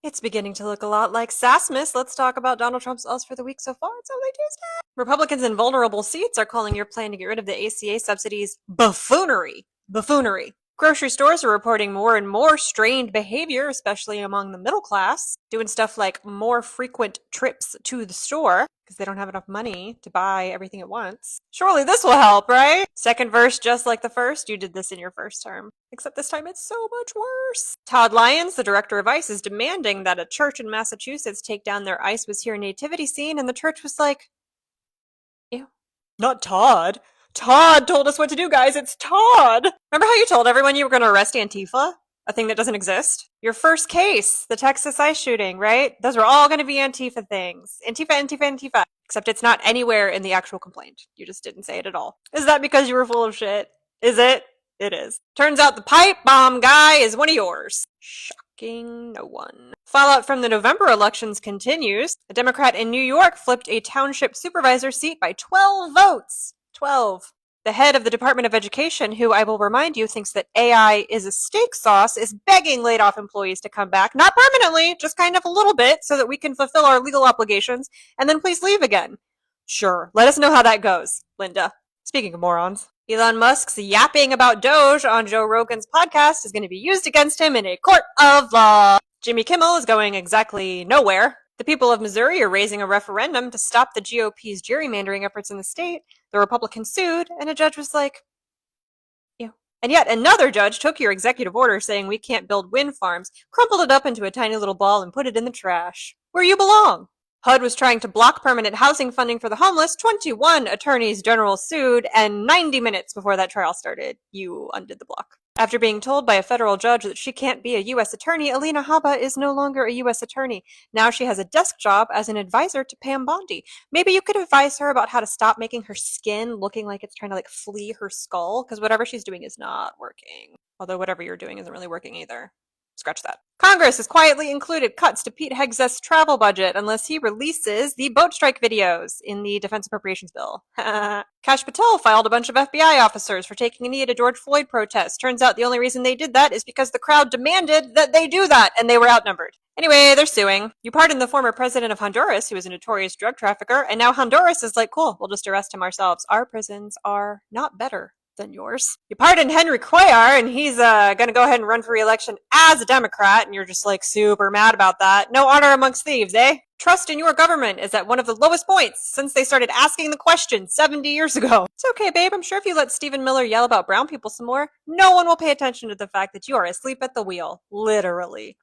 It's beginning to look a lot like Sassmas. Let's talk about Donald Trump's Us for the week so far. It's only Tuesday. Republicans in vulnerable seats are calling your plan to get rid of the ACA subsidies buffoonery. Buffoonery. Grocery stores are reporting more and more strained behavior, especially among the middle class, doing stuff like more frequent trips to the store because they don't have enough money to buy everything at once. Surely this will help, right? Second verse, just like the first, you did this in your first term. Except this time it's so much worse. Todd Lyons, the director of ICE, is demanding that a church in Massachusetts take down their ICE Was Here nativity scene, and the church was like, ew. Not Todd. Todd told us what to do, guys. It's Todd. Remember how you told everyone you were going to arrest Antifa? A thing that doesn't exist? Your first case, the Texas ICE shooting, right? Those were all going to be Antifa things. Antifa, Antifa, Antifa. Except it's not anywhere in the actual complaint. You just didn't say it at all. Is that because you were full of shit? Is it? It is. Turns out the pipe bomb guy is one of yours. Shocking no one. Fallout from the November elections continues. A Democrat in New York flipped a township supervisor seat by 12 votes. 12. The head of the Department of Education, who I will remind you thinks that AI is a steak sauce, is begging laid off employees to come back. Not permanently, just kind of a little bit so that we can fulfill our legal obligations and then please leave again. Sure. Let us know how that goes, Linda. Speaking of morons. Elon Musk's yapping about Doge on Joe Rogan's podcast is going to be used against him in a court of law. Jimmy Kimmel is going exactly nowhere. The people of Missouri are raising a referendum to stop the GOP's gerrymandering efforts in the state. The Republicans sued, and a judge was like, ew. And yet another judge took your executive order saying we can't build wind farms, crumpled it up into a tiny little ball, and put it in the trash. Where you belong. HUD was trying to block permanent housing funding for the homeless. 21 attorneys general sued, and 90 minutes before that trial started, you undid the block. After being told by a federal judge that she can't be a U.S. attorney, Alina Habba is no longer a U.S. attorney. Now she has a desk job as an advisor to Pam Bondi. Maybe you could advise her about how to stop making her skin looking like it's trying to flee her skull, because whatever she's doing is not working. Although whatever you're doing isn't really working either. Scratch that. Congress has quietly included cuts to Pete Hegseth's travel budget unless he releases the boat strike videos in the defense appropriations bill. Kash Patel filed a bunch of FBI officers for taking a knee at a George Floyd protest. Turns out the only reason they did that is because the crowd demanded that they do that, and they were outnumbered. Anyway, they're suing. You pardoned the former president of Honduras, who was a notorious drug trafficker, and now Honduras is like, cool, we'll just arrest him ourselves. Our prisons are not better than yours. You pardoned Henry Cuellar, and he's gonna go ahead and run for re-election as a Democrat, and you're just super mad about that. No honor amongst thieves, eh? Trust in your government is at one of the lowest points since they started asking the question 70 years ago. It's okay, babe. I'm sure if you let Stephen Miller yell about brown people some more, no one will pay attention to the fact that you are asleep at the wheel. Literally.